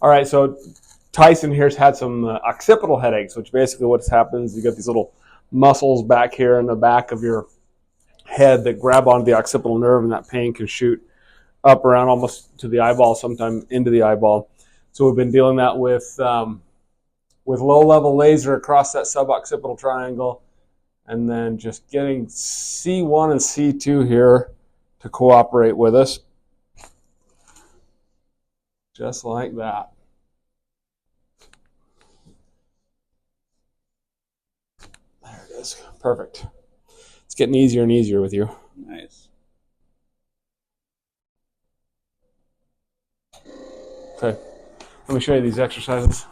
All right, so Tyson here's had some occipital headaches, which basically what happens, you get these little muscles back here in the back of your head that grab onto the occipital nerve, and that pain can shoot up around almost to the eyeball, sometimes into the eyeball. So we've been dealing that with low-level laser across that suboccipital triangle, and then just getting C1 and C2 here to cooperate with us. Just like that. There it is. Perfect. It's getting easier and easier with you. Nice. Okay. Let me show you these exercises.